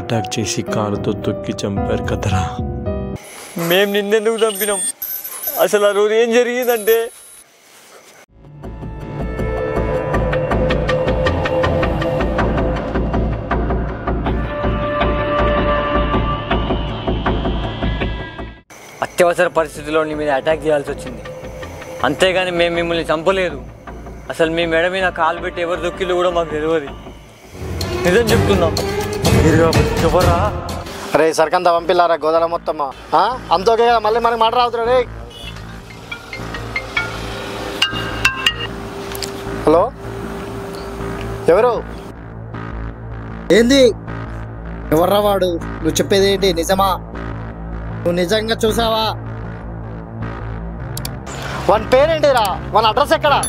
Attack చేసి కారుతో తొక్కి చంపారు కదరా. మేము నిన్నెందుకు చంపినాం? అసలు ఆ రోజు ఏం జరిగిందంటే అత్యవసర పరిస్థితుల్లో నీ మీద అటాక్ చేయాల్సి వచ్చింది, అంతేగాని మేము మిమ్మల్ని చంపలేదు. అసలు మీ మెడ మీద కాలు పెట్టి ఎవరు దొక్కిలో కూడా మాకు తెలియదు. నిజం చెప్తున్నాం. ఎవరా? అరే సరికంతా పంపిల్లారా గోదాల మొత్తం అంత ఓకే కదా, మళ్ళీ మనకి మాట రావుతున్నా రే. హలో, ఎవరు? ఏంది? ఎవర్రా వాడు? నువ్వు చెప్పేది ఏంటి? నిజమా? నువ్వు నిజంగా చూసావా? వన్ పేరేంటిరా? వన్ అడ్రస్ ఎక్కడా?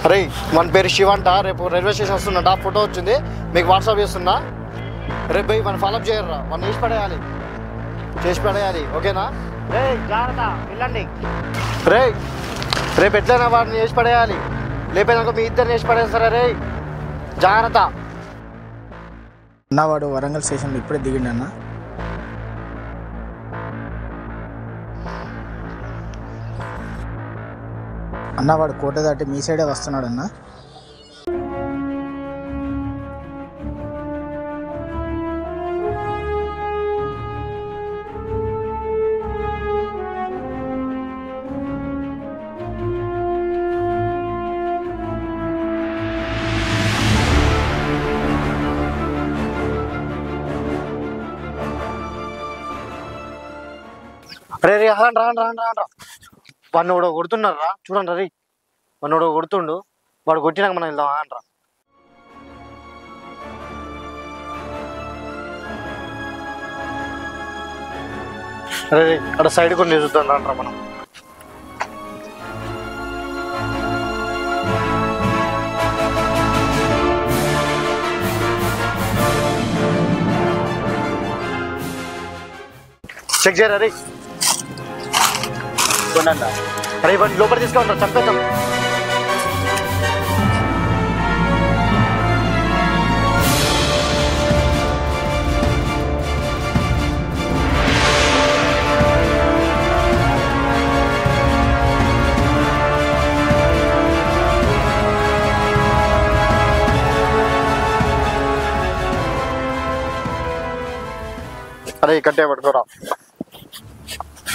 అరే వన్ పేరు శివ అంట. రేపు రైల్వే స్టేషన్ వస్తున్నట, ఫోటో వచ్చింది మీకు వాట్సాప్ చేస్తున్నా. రేపు పోయి వన్ ఫాలోఅప్ చేయర్రా, వన్ చేసి పడేయాలి ఓకేనా? రే జాగ్రత్త వెళ్ళండి. రేపు ఎట్లయినా వాడిని చేసి పడేయాలి, లేకపోయినా మీ ఇద్దరిని చేసి పడేస్తారా? రే జాగ్రత్త. అన్న వాడు వరంగల్ స్టేషన్లో ఇప్పుడే దిగిండి అన్న. అన్నవాడు కోట దాటి మీ సైడే వస్తున్నాడు అన్న. రే రే రా వాడిని కూడా కొడుతున్నారా చూడండి. రీ వాడిని కూడా కొడుతుండు, వాడు కొట్టినాక మనం వెళ్దాం అనరా. అరే అక్కడ సైడ్ కొన్ని చూద్దాం రాండ్రా మనం. చెక్ చేయరా రే. అరే ఇవన్నీ లోపల తీసుకుంటా, చంపేద్దాం. అరే కట్టే పట్టుకోరా.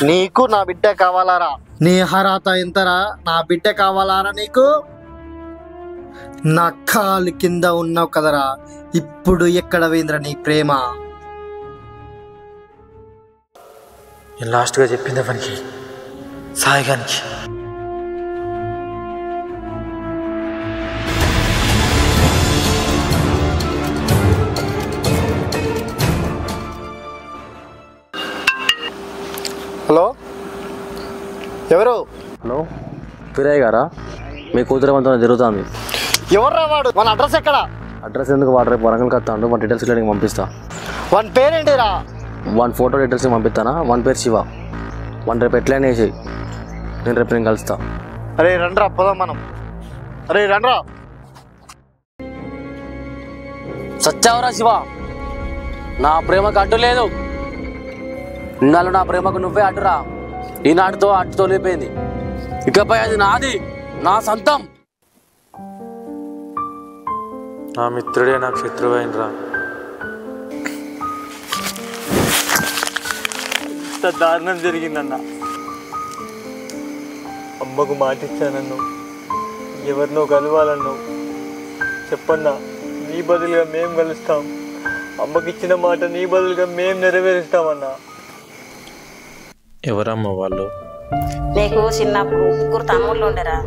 నీకు నా బిడ్డ కావాలారా? నీ అర్హత ఎంతరా? నా బిడ్డ కావాలారా నీకు? నా కాలు కింద ఉన్నావు కదరా, ఇప్పుడు ఎక్కడ పోయిందిరా నీ ప్రేమ? నేను లాస్ట్గా చెప్పింది ఎవరికి? సాయిగానికి. హలో, ఎవరు? హలో, ఫిరాయ్ గారా? మీ కూతురు అంతా జరుగుతుంది. ఎవర్రా వాడు? మన అడ్రస్ ఎక్కడా? అడ్రస్ ఎందుకు? వాడు రేపు వరంగల్కి వస్తాడు, మన డీటెయిల్స్ నీకు పంపిస్తా. వన్ పేరేంటిరా? వన్ ఫోటో డీటెయిల్స్ పంపిస్తానా? వన్ పేరు శివ. వన్ రేపు ఎట్లయినా వేసేయి, నేను కలుస్తా. అరే రండ్రా పోదాం మనం. అరే రండ్రా. సచ్చావురా శివ, నా ప్రేమకు అడ్డు లేదు. ఇన్నాళ్ళు నా ప్రేమకు నువ్వే అడ్డురా. ఈనాటితో అడ్డు తోలిపోయింది, ఇకపై అది నాది, నా సొంతం. నా మిత్రుడే నాకు శత్రువైనరా. ఇంత దారుణం జరిగిందన్న. అమ్మకు మాటిచ్చానన్ను, ఎవరినో కలవాలన్నావు. చెప్పన్నా, నీ బదులుగా మేము కలుస్తాం. అమ్మకి ఇచ్చిన మాట నీ బదులుగా మేము నెరవేరుస్తామన్నా. ఎవరమ్మ వాళ్ళు? నీకు చిన్నప్పుడు 3 తమ్ముళ్ళు ఉండరా.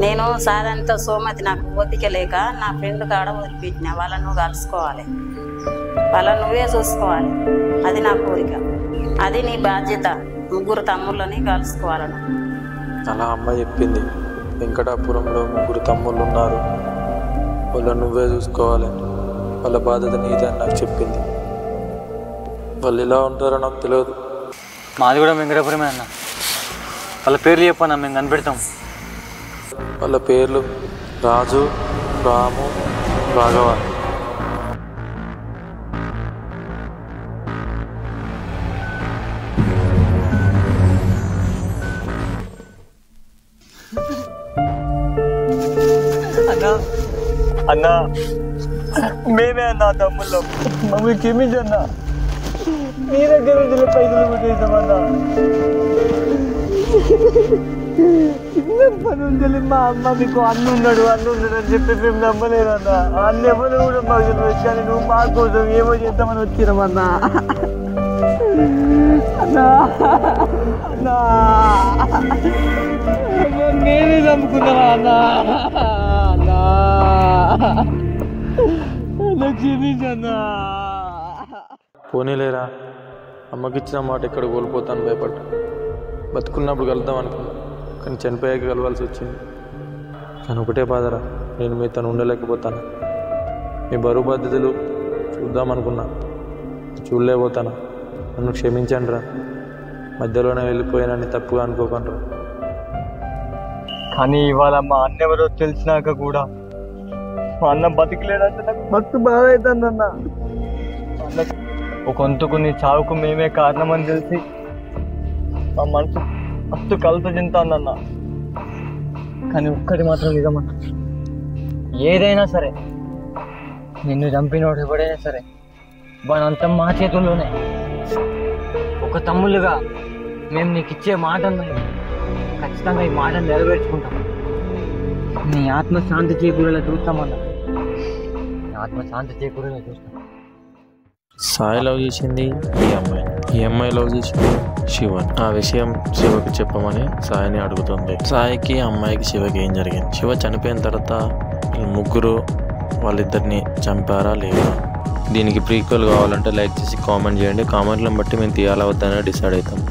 నేను సాధారణతో సోమతి నాకు ఓపిక లేక నా ఫ్రెండ్ కాడ వదిలిపెట్టిన. వాళ్ళని నువ్వు కలుసుకోవాలి, వాళ్ళని నువ్వే చూసుకోవాలి. అది నా కోరిక, అది నీ బాధ్యత. 3 తమ్ముళ్ళని కలుసుకోవాలను. అలా అమ్మ చెప్పింది. వెంకటాపురంలో 3 తమ్ముళ్ళు ఉన్నారు, వాళ్ళని నువ్వే చూసుకోవాలి, వాళ్ళ బాధ్యత నీదే అని నాకు చెప్పింది. వాళ్ళు ఎలా ఉంటారో నాకు తెలియదు. మాది కూడా వెంకటాపురమే అన్న. వాళ్ళ పేర్లు చెప్పన్నా, మేము కనిపెడతాం. వాళ్ళ పేర్లు రాజు, రాము, రాఘవ. అన్నా మేమే అన్నా తమ్ముళ్ళం, మమ్మల్ని క్షమించన్నా. నీ దగ్గర నుంచి పైసలు కొట్టేసామన్నా. చిన్నప్పటి నుంచి మా అమ్మ మీకు అన్న ఉన్నాడు అని చెప్పి మేము నమ్మలేదన్నా. అన్న ఎవరు కూడా మాకు తెలియదు, కానీ నువ్వు మా కోసం ఏమో చేద్దామని వచ్చినామన్నా. అన్నా అన్నా నేనే నమ్ముకున్నావా అన్నా? అన్నా క్షమించన్నా. పోనీలేరా, అమ్మకిచ్చిన మాట ఎక్కడ కోల్పోతాను భయపడ్డా. బతుకున్నప్పుడు కలుద్దాం అనుకున్నా, కానీ చనిపోయాక కలవాల్సి వచ్చింది. కానీ ఒకటే బాధరా, నేను మీతో ఉండలేకపోతాను. మీ బరువు బాధ్యతలు చూద్దామనుకున్నా, చూడలేకపోతాను. నన్ను క్షమించండి రా. మధ్యలోనే వెళ్ళిపోయానని తప్పుగా అనుకోకండి రా. కానీ ఇవాళ మా అన్న ఎవరో తెలిసినాక కూడా మా అన్న బతికలేదంటే నాకు మస్తు బాధ అవుతుందన్న. ఒక వంతుకు నీ చావుకు మేమే కారణమని తెలిసి మా మనసు మస్తు కలత చెందుతానన్న. కానీ ఒక్కటి మాత్రం నిజమన్నా, ఏదైనా సరే నిన్ను చంపినోడు ఎవడైనా సరే వానంతా మా చేతుల్లోనే. ఒక తమ్ముళ్ళుగా మేము నీకు ఇచ్చే మాట ఖచ్చితంగా ఈ మాట నెరవేర్చుకుంటాం. నీ ఆత్మశాంతి చేకూరేలా చూస్తామన్నా, నీ ఆత్మశాంతి చేకూరేలా చూస్తాం. సాయి లవ్ చేసింది ఈ అమ్మాయి లవ్ చేసింది శివన్. ఆ విషయం శివకి చెప్పమని సాయిని అడుగుతుంది. సాయికి అమ్మాయికి శివకి ఏం జరిగింది, శివ చనిపోయిన తర్వాత ఈ ముగ్గురు వాళ్ళిద్దరిని చంపారా లేదా? దీనికి ప్రీక్వెల్ కావాలంటే లైక్ చేసి కామెంట్ చేయండి. కామెంట్లను బట్టి మేము తీయాలా వద్దనే డిసైడ్ అవుతాం.